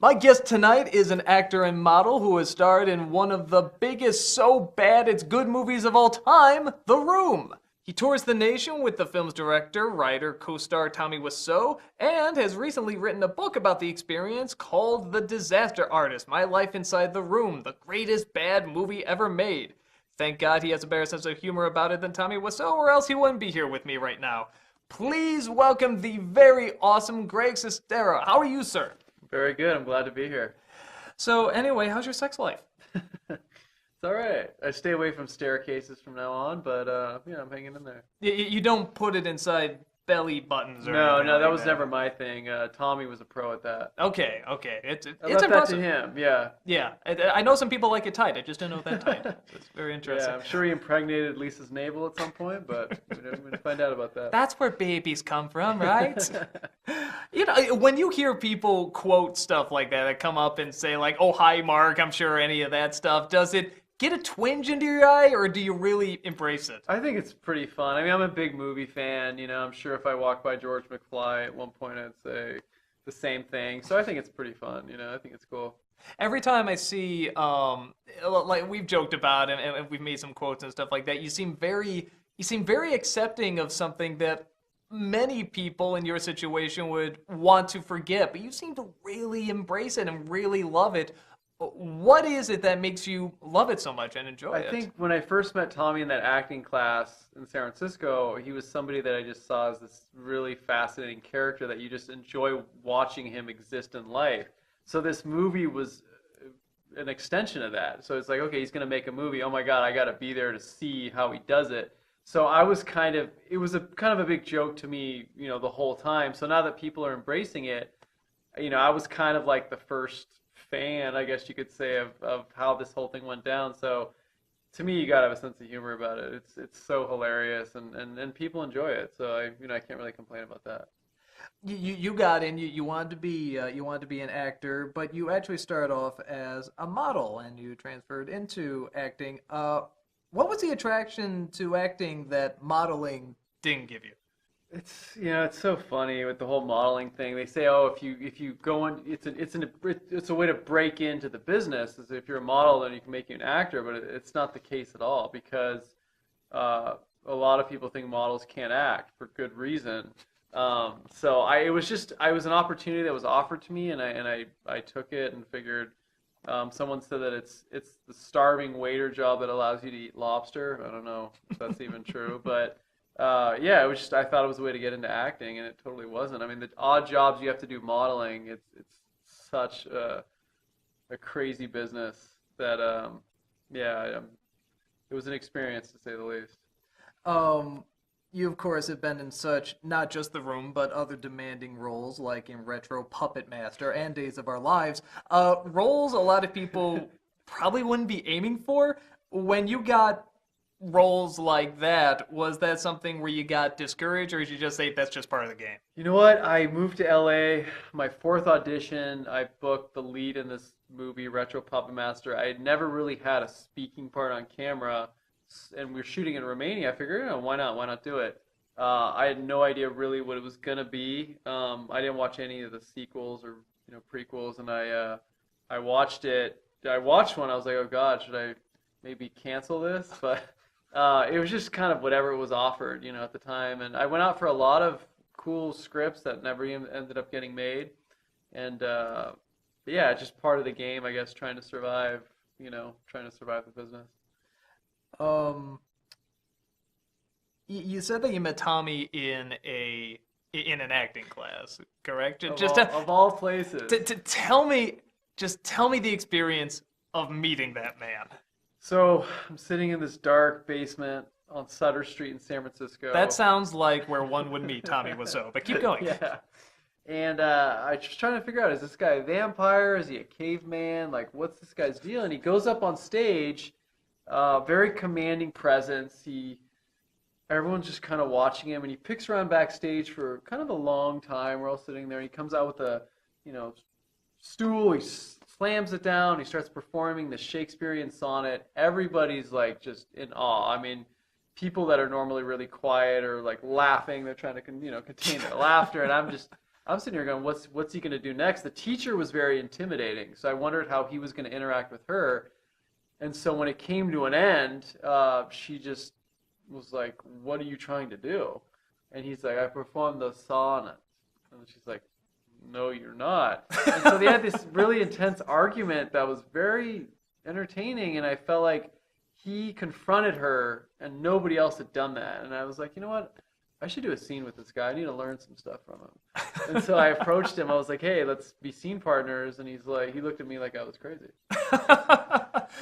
My guest tonight is an actor and model who has starred in one of the biggest so bad it's good movies of all time, The Room. He tours the nation with the film's director, writer, co-star Tommy Wiseau, and has recently written a book about the experience called The Disaster Artist: My Life Inside the Room, the greatest bad movie ever made. Thank God he has a better sense of humor about it than Tommy Wiseau, or else he wouldn't be here with me right now. Please welcome the very awesome Greg Sestero. How are you, sir? Very good. I'm glad to be here. So anyway, how's your sex life? It's all right. I stay away from staircases from now on, but I'm hanging in there. You don't put it inside belly buttons or No, anything no, like that was never my thing. Tommy was a pro at that. Okay. It's I left that impressive. to him. Yeah. Yeah, I know some people like it tight. I just didn't know that tight. It's very interesting. Yeah, I'm sure he impregnated Lisa's navel at some point, but we're going to find out about that. That's where babies come from, right? You know, when you hear people quote stuff like that come up and say like, "Oh, hi, Mark," I'm sure any of that stuff, does it get a twinge into your eye, or do you really embrace it? I think it's pretty fun. I mean, I'm a big movie fan. You know, I'm sure if I walked by George McFly at one point, I'd say the same thing. So I think it's pretty fun. You know, I think it's cool. Every time I see, like we've joked about and we've made some quotes and stuff like that, you seem very accepting of something that many people in your situation would want to forget, but you seem to really embrace it and really love it. What is it that makes you love it so much and enjoy it? I think when I first met Tommy in that acting class in San Francisco, he was somebody that I just saw as this really fascinating character that you just enjoy watching him exist in life. So this movie was an extension of that. So it's like, okay, he's going to make a movie. Oh my God, I got to be there to see how he does it. So I was it was a kind of a big joke to me, you know, the whole time. So now that people are embracing it, you know, I was kind of like the first fan, I guess you could say, of how this whole thing went down. So to me, you gotta have a sense of humor about it. It's so hilarious, and people enjoy it. So I can't really complain about that. You got in. You wanted to be an actor, but you actually started off as a model, and you transferred into acting. What was the attraction to acting that modeling didn't give you? It's so funny with the whole modeling thing. They say, oh, if you go in, it's a way to break into the business. As if you're a model, then you can make you an actor. But it's not the case at all, because a lot of people think models can't act for good reason. It was an opportunity that was offered to me, and I took it and figured. Someone said that it's the starving waiter job that allows you to eat lobster. I don't know if that's even true, but. It was I thought it was a way to get into acting, and it totally wasn't. I mean, the odd jobs you have to do modeling, it's such a crazy business that, it was an experience to say the least. You, of course, have been in such, not just The Room, but other demanding roles, like in Retro Puppet Master and Days of Our Lives. Roles a lot of people probably wouldn't be aiming for. When you got roles like that, was that something where you got discouraged, or did you just say that's just part of the game? You know what? I moved to LA. My fourth audition, I booked the lead in this movie, Retro Puppet Master. I had never really had a speaking part on camera, and we were shooting in Romania. I figured, why not? Why not do it? I had no idea really what it was gonna be. I didn't watch any of the sequels or prequels, and I watched it. I watched one. I was like, oh God, should I maybe cancel this? But it was just kind of whatever was offered, at the time. And I went out for a lot of cool scripts that never even ended up getting made. And just part of the game, I guess, trying to survive the business. You said that you met Tommy in an acting class, correct? Of all places. Tell me the experience of meeting that man. So I'm sitting in this dark basement on Sutter Street in San Francisco. That sounds like where one would meet Tommy Wiseau, but keep going. Yeah. And I was just trying to figure out, is this guy a vampire? Is he a caveman? Like, what's this guy's deal? And he goes up on stage, very commanding presence. Everyone's just kind of watching him, and he picks around backstage for kind of a long time. We're all sitting there. He comes out with a, stool. He slams it down. He starts performing the Shakespearean sonnet. Everybody's like just in awe. I mean, people that are normally really quiet or like laughing, they're trying to contain their laughter, and I'm sitting here going, what's he going to do next? The teacher was very intimidating, so I wondered how he was going to interact with her. And so when it came to an end, she just was like, "What are you trying to do?" And he's like, "I performed the sonnet." And she's like, "No, you're not." And so they had this really intense argument that was very entertaining, and I felt like he confronted her, and nobody else had done that. And I was like, you know what? I should do a scene with this guy. I need to learn some stuff from him. And so I approached him. I was like, "Hey, let's be scene partners." And he looked at me like I was crazy.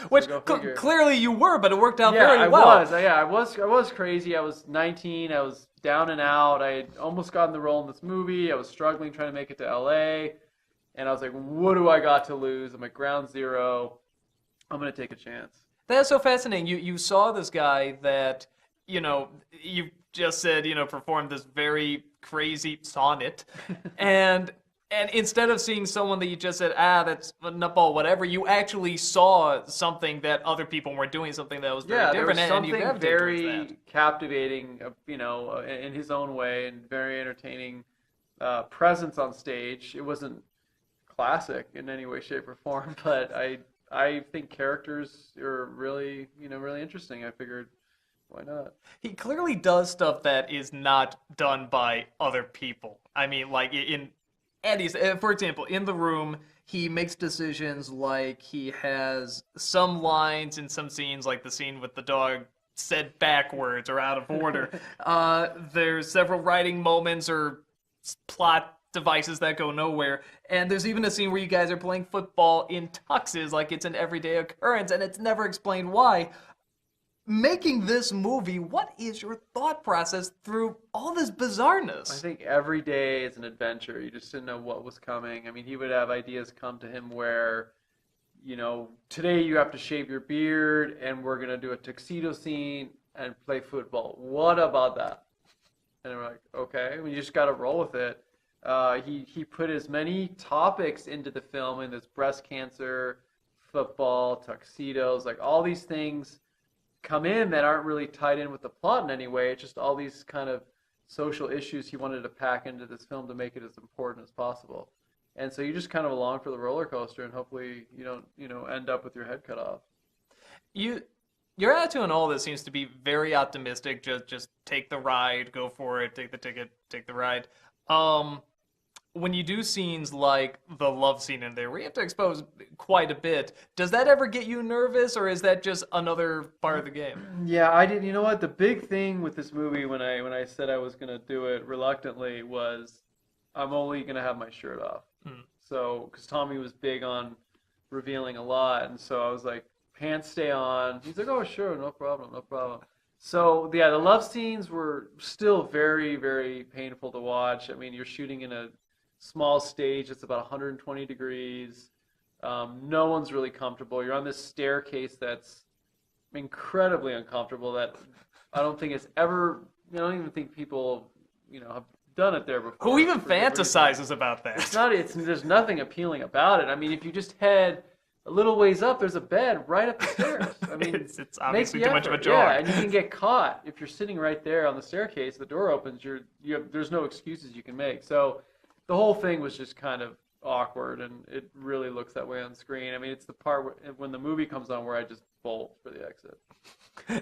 Which clearly you were, but it worked out very I well. I was crazy. I was 19. I was down and out. I had almost gotten the role in this movie. I was struggling trying to make it to LA. And I was like, what do I got to lose? I'm at ground zero. I'm going to take a chance. That's so fascinating. You saw this guy that, you just said, performed this very crazy sonnet. And instead of seeing someone that you just said, that's a nutball, whatever, you actually saw something that other people weren't doing, something that was very different. There was something and you very captivating, in his own way, and very entertaining presence on stage. It wasn't classic in any way, shape, or form, but I think characters are really, really interesting. I figured, why not? He clearly does stuff that is not done by other people. I mean, like for example, in The Room, he makes decisions like he has some lines in some scenes, like the scene with the dog said backwards or out of order. There's several writing moments or plot devices that go nowhere. And there's even a scene where you guys are playing football in tuxes like it's an everyday occurrence, and it's never explained why. Making this movie, what is your thought process through all this bizarreness? I think every day is an adventure. You just didn't know what was coming. I mean, he would have ideas come to him where, today you have to shave your beard and we're going to do a tuxedo scene and play football. What about that? And we're like, okay, I mean, you just got to roll with it. He put as many topics into the film, and there's breast cancer, football, tuxedos, like all these things come in that aren't really tied in with the plot in any way. It's just all these kind of social issues he wanted to pack into this film to make it as important as possible. And so you just kind of along for the roller coaster, and hopefully you don't, end up with your head cut off. Your attitude on all this seems to be very optimistic. Just take the ride, go for it, take the ticket, take the ride. When you do scenes like the love scene in there, where you have to expose quite a bit, does that ever get you nervous, or is that just another part of the game? Yeah, I did. You know what? The big thing with this movie, when I said I was going to do it reluctantly, was I'm only going to have my shirt off. So, because Tommy was big on revealing a lot, and so I was like, pants stay on. He's like, oh, sure, no problem, no problem. So, yeah, the love scenes were still very, very painful to watch. I mean, you're shooting in a small stage. It's about 120 degrees. No one's really comfortable. You're on this staircase that's incredibly uncomfortable that I don't think it's ever, I don't even think people, have done it there before. Who even fantasizes about that? There's nothing appealing about it. I mean, if you just head a little ways up, there's a bed right up the stairs. I mean, it's obviously too much of a jog. Yeah, and you can get caught if you're sitting right there on the staircase. The door opens. There's no excuses you can make. So the whole thing was just kind of awkward, and it really looks that way on screen. I mean, it's the part when the movie comes on where I just bolt for the exit.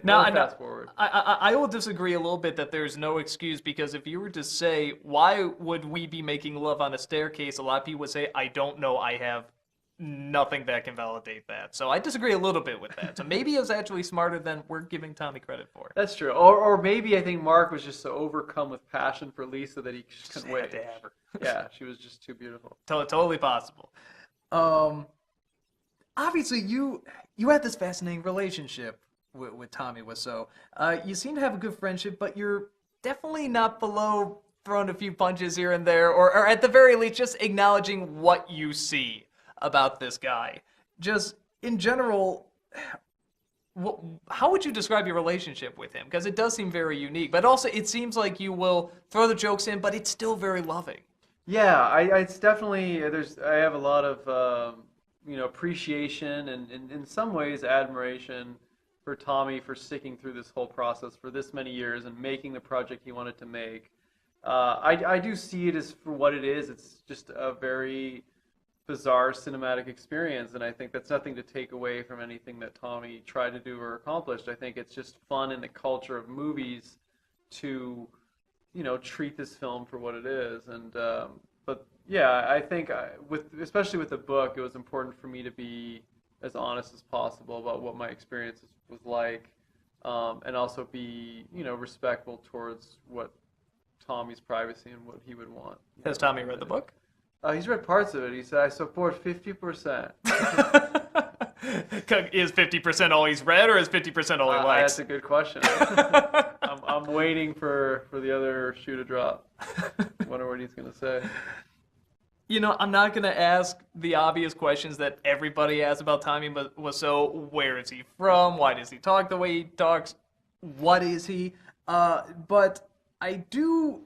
Now, fast forward. I will disagree a little bit that there's no excuse, because if you were to say, why would we be making love on a staircase, a lot of people would say, I don't know, I have nothing that can validate that. So I disagree a little bit with that. So maybe it was actually smarter than we're giving Tommy credit for. That's true. Or maybe I think Mark was just so overcome with passion for Lisa that he just couldn't wait to have her. Yeah, she was just too beautiful. Totally possible. Obviously, you had this fascinating relationship with Tommy Wiseau. You seem to have a good friendship, but you're definitely not below throwing a few punches here and there, or at the very least, just acknowledging what you see about this guy. Just in general, how would you describe your relationship with him? Because it does seem very unique, but also it seems like you will throw the jokes in, but it's still very loving. Yeah, it's definitely, I have a lot of appreciation and in some ways admiration for Tommy for sticking through this whole process for this many years and making the project he wanted to make. I do see it as for what it is. It's just a very bizarre cinematic experience, and I think that's nothing to take away from anything that Tommy tried to do or accomplished. I think it's just fun in the culture of movies to, treat this film for what it is. And but yeah, I think especially with the book, it was important for me to be as honest as possible about what my experience was like, and also be respectful towards what Tommy's privacy and what he would want. Has Tommy read the book? He's read parts of it. He said, "I support 50%." Is 50% all he's read, or is 50% all he likes? That's a good question. I'm waiting for the other shoe to drop. Wonder what he's gonna say. I'm not going to ask the obvious questions that everybody asks about Tommy Wiseau. Where is he from? Why does he talk the way he talks? What is he? But I do...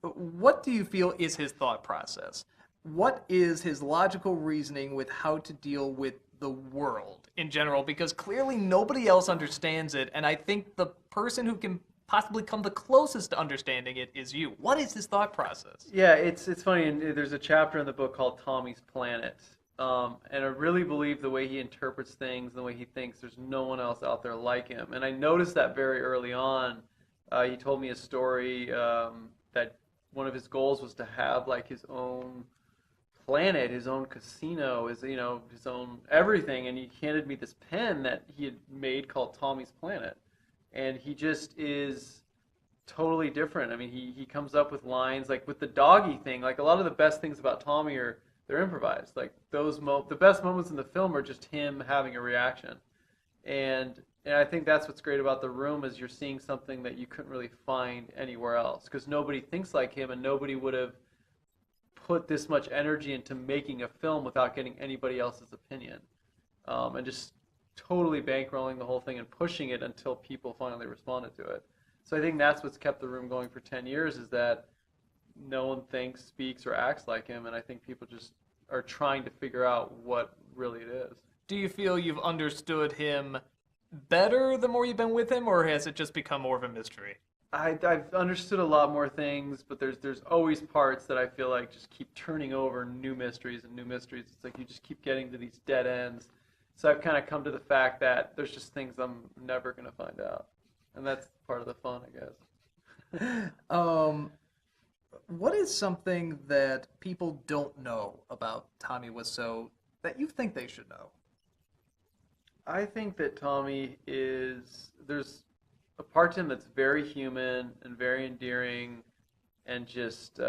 What do you feel is his thought process? What is his logical reasoning with how to deal with the world in general? Because clearly nobody else understands it, and I think the person who can possibly come the closest to understanding it is you. What is his thought process? Yeah, it's funny, and there's a chapter in the book called Tommy's Planet, and I really believe the way he interprets things, the way he thinks, there's no one else out there like him. And I noticed that very early on. He told me a story that one of his goals was to have like his own planet, his own casino, his own everything, and he handed me this pen that he had made called Tommy's Planet. And he just is totally different. I mean, he comes up with lines like with the doggy thing. Like a lot of the best things about Tommy they're improvised. Like the best moments in the film are just him having a reaction. And I think that's what's great about The Room is you're seeing something that you couldn't really find anywhere else because nobody thinks like him and nobody would have put this much energy into making a film without getting anybody else's opinion, and just totally bankrolling the whole thing and pushing it until people finally responded to it. So I think that's what's kept The Room going for 10 years is that no one thinks, speaks, or acts like him, and I think people just are trying to figure out what really it is. Do you feel you've understood him better the more you've been with him, or has it just become more of a mystery? I've understood a lot more things, but there's always parts that I feel like just keep turning over new mysteries and new mysteries. It's like you just keep getting to these dead ends. So I've kind of come to the fact that there's just things I'm never going to find out. And that's part of the fun, I guess. What is something that people don't know about Tommy Wiseau that you think they should know? I think that Tommy there's a part to him that's very human and very endearing and just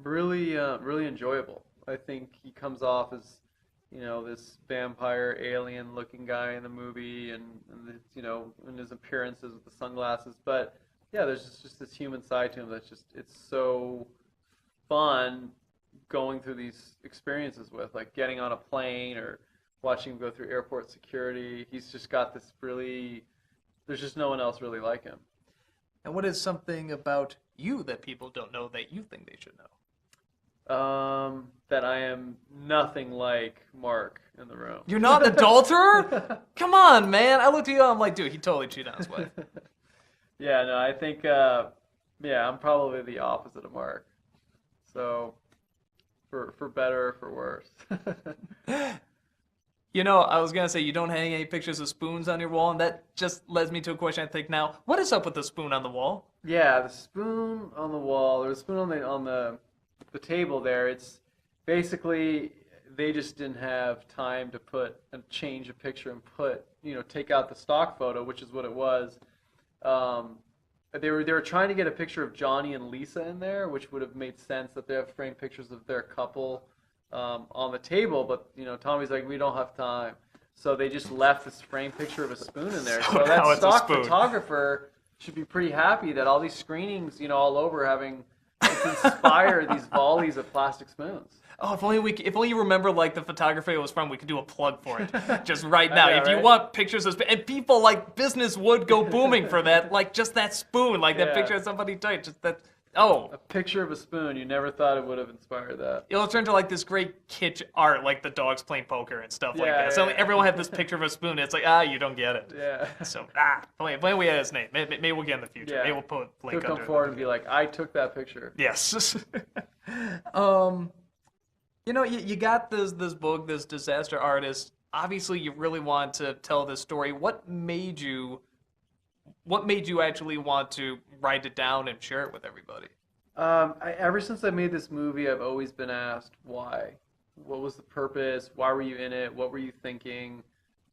really enjoyable. I think he comes off as, this vampire alien looking guy in the movie and in his appearances with the sunglasses. But yeah, there's just this human side to him that's it's so fun going through these experiences with, like getting on a plane or watching him go through airport security. He's just got this there's just no one else really like him. And what is something about you that people don't know that you think they should know? That I am nothing like Mark in The Room. You're not an adulterer? Come on, man. I looked at you, I'm like, dude, he totally cheated on his wife. Yeah, no, I think, I'm probably the opposite of Mark. So, for better or for worse. I was going to say you don't hang any pictures of spoons on your wall, and that just leads me to a question I think now. What is up with the spoon on the wall? Yeah, the spoon on the wall, or the spoon on the table there, it's basically they just didn't have time to change a picture and take out the stock photo, which is what it was. They were trying to get a picture of Johnny and Lisa in there, which would have made sense that they have framed pictures of their couple on the table, but Tommy's like, we don't have time, so they just left this framed picture of a spoon in there. So that stock photographer should be pretty happy that all these screenings, all over, having inspired these volleys of plastic spoons. Oh, if only you remember like the photographer it was from, we could do a plug for it just right now. Know, if you want pictures of and people like business would go booming for that, like just that spoon, like that picture of somebody tight, just that. Oh, A picture of a spoon. You never thought it would have inspired that. it'll turn to like this great kitsch art, like the dogs playing poker and stuff like Yeah, that. So yeah. everyone had this picture of a spoon. And it's like, you don't get it. Yeah. So when we had his name, maybe we'll get in the future. Yeah. Maybe we'll put a link He'll come under forward it. and be like, I took that picture. Yes. You got this book, this disaster artist. Obviously, you really want to tell this story. What made you actually want to write it down and share it with everybody? Ever since I made this movie, I've always been asked why. What was the purpose? Why were you in it? What were you thinking?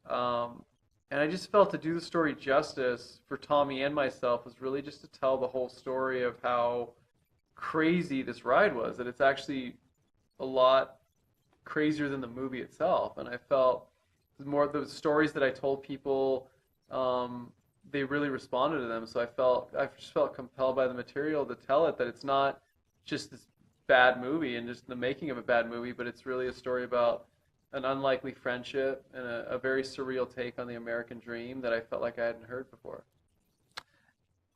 And I just felt to do the story justice for Tommy and myself was really just to tell the whole story of how crazy this ride was. That it's actually a lot crazier than the movie itself. And I felt more the stories that I told people, they really responded to them. So I just felt compelled by the material to tell it, that it's not just this bad movie and just the making of a bad movie, but it's really a story about an unlikely friendship and a very surreal take on the American dream that I felt like I hadn't heard before.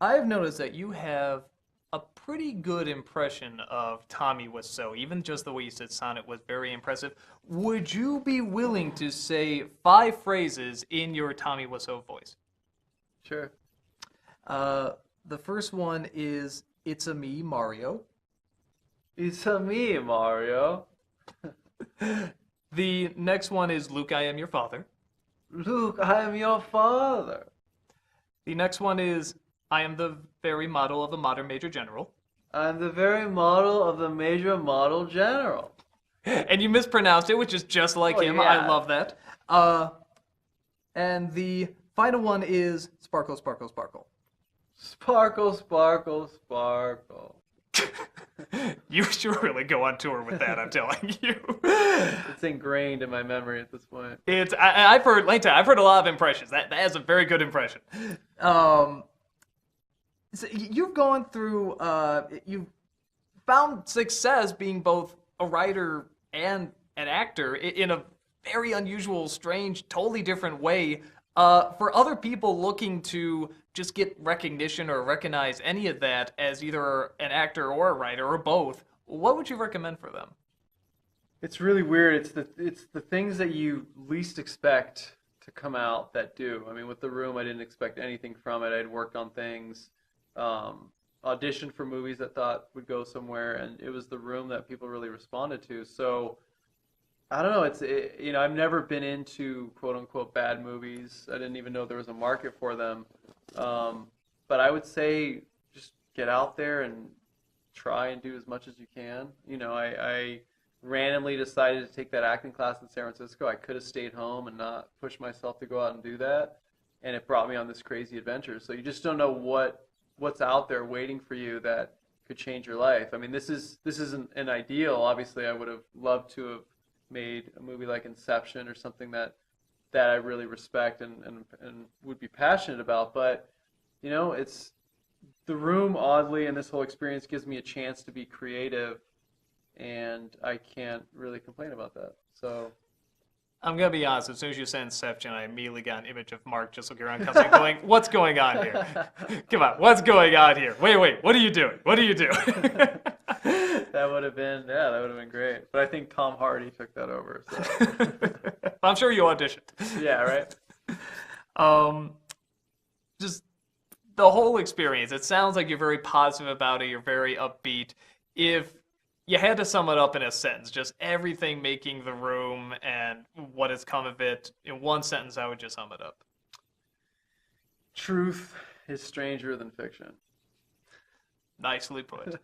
I've noticed that you have a pretty good impression of Tommy Wiseau. Even just the way you said sonnet was very impressive. Would you be willing to say 5 phrases in your Tommy Wiseau voice? Sure. The first one is, "It's a me, Mario." It's a me, Mario. The next one is, "Luke, I am your father." Luke, I am your father. The next one is, "I am the very model of a modern major general." I'm the very model of the major model general. And you mispronounced it, which is just like him. Yeah. I love that. And the final one is, "Sparkle, sparkle, sparkle." Sparkle, sparkle, sparkle. You should really go on tour with that, I'm telling you. It's ingrained in my memory at this point. I've heard a lot of impressions. That is a very good impression. So you've gone through, you've found success being both a writer and an actor in a very unusual, strange, totally different way. For other people looking to just get recognition or recognize any of that as either an actor or a writer or both, what would you recommend for them? It's really weird. It's the things that you least expect to come out that do. I mean, with The Room, I didn't expect anything from it. I'd worked on things, auditioned for movies that thought would go somewhere, and it was The Room that people really responded to. So I don't know. I've never been into quote unquote bad movies. I didn't even know there was a market for them. But I would say just get out there and try and do as much as you can. I randomly decided to take that acting class in San Francisco. I could have stayed home and not pushed myself to go out and do that, and it brought me on this crazy adventure. So you just don't know what's out there waiting for you that could change your life. I mean, this isn't an ideal. Obviously, I would have loved to have made a movie like Inception or something that I really respect and would be passionate about. But it's The Room, oddly, and this whole experience gives me a chance to be creative, and I can't really complain about that. So I'm going to be honest, as soon as you said Inception, I immediately got an image of Mark just looking around constantly going, what's going on here? Come on, what's going on here? Wait, what are you doing? What are you doing? that would have been great. But I think Tom Hardy took that over. So. I'm sure you auditioned. Yeah, right? Just the whole experience, it sounds like you're very positive about it, you're very upbeat. If you had to sum it up in a sentence, just everything making The Room and what has come of it, in one sentence, how would you sum it up? Truth is stranger than fiction. Nicely put.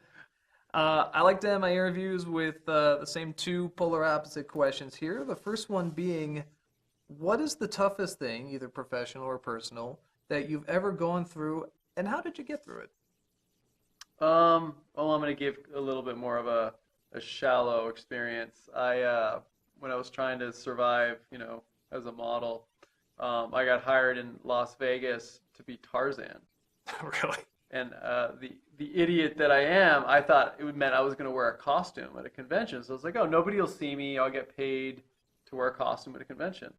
I like to end my interviews with the same 2 polar opposite questions here. The first one being, what is the toughest thing, either professional or personal, that you've ever gone through, and how did you get through it? Well, I'm going to give a little bit more of a shallow experience. When I was trying to survive, as a model, I got hired in Las Vegas to be Tarzan. Really? And the idiot that I am, I thought it meant I was going to wear a costume at a convention. So I was like, oh, nobody will see me. I'll get paid to wear a costume at a convention.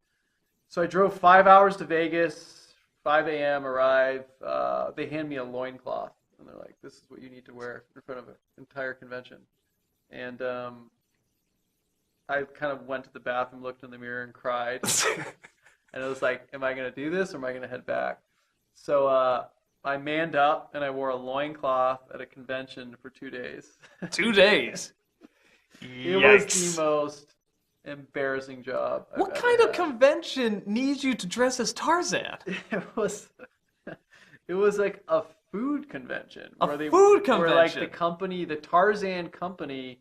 So I drove 5 hours to Vegas, 5 a.m., arrive. They hand me a loincloth. and they're like, this is what you need to wear in front of an entire convention. And I kind of went to the bathroom, looked in the mirror, and cried. And it was like, am I going to do this or am I going to head back? So I manned up and I wore a loincloth at a convention for 2 days. 2 days. It was the most embarrassing job I've What ever kind of had. convention needs you to dress as Tarzan? It was like a food convention. A Where food Where like convention? the company, the Tarzan company,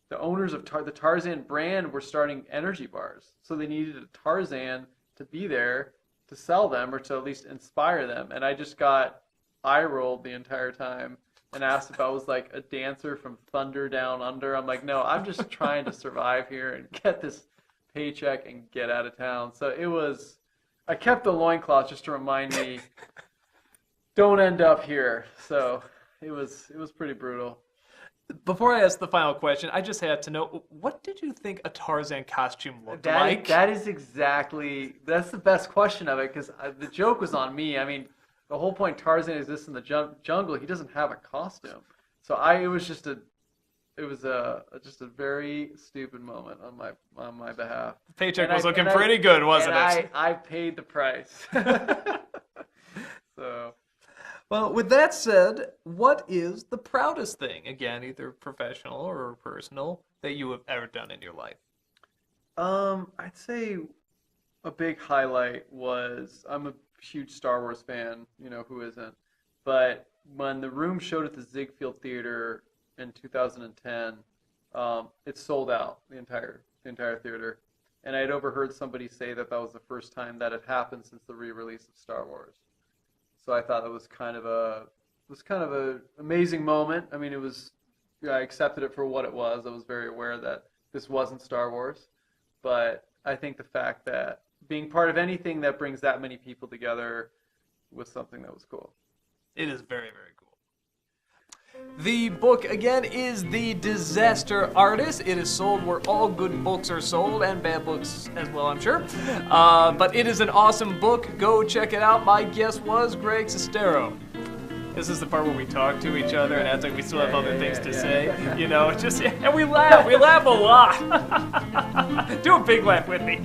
the owners of the Tarzan brand were starting energy bars. So they needed a Tarzan to be there to sell them or to at least inspire them. And I just got eye-rolled the entire time and asked if I was like a dancer from Thunder Down Under. I'm like, no, I'm just trying to survive here and get this paycheck and get out of town. So it was, I kept the loincloth just to remind me, don't end up here. So it was pretty brutal. Before I ask the final question, I just had to know, what did you think a Tarzan costume looked like? That is exactly, that's the best question of it, because the joke was on me. I mean, the whole point Tarzan exists in the jungle. He doesn't have a costume. So it was just a very stupid moment on my behalf. The paycheck And was I- looking and I- pretty good, wasn't and it? I paid the price. So. Well, with that said, what is the proudest thing, again, either professional or personal, that you have ever done in your life? I'd say a big highlight was, I'm a huge Star Wars fan, who isn't? But when the Room showed at the Ziegfeld Theater in 2010, it sold out the entire theater. And I had overheard somebody say that was the first time that had happened since the re-release of Star Wars. So I thought it was kind of a amazing moment. I mean, I accepted it for what it was. I was very aware that this wasn't Star Wars, but I think the fact that being part of anything that brings that many people together was something that was cool. It is very, very cool. The book, again, is The Disaster Artist. It is sold where all good books are sold, and bad books as well, I'm sure. But it is an awesome book. Go check it out. My guest was Greg Sestero. This is the part where we talk to each other and act like we still have other things to say. And we laugh. We laugh a lot. Do a big laugh with me.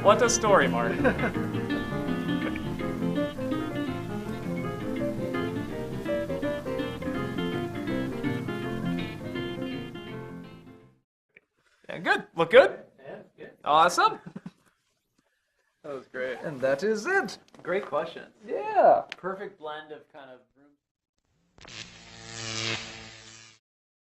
What's a story, Mark? Yeah, good. Look good? Yeah, good. Awesome. That was great. And that is it. Great question. Yeah. Perfect blend of kind of room.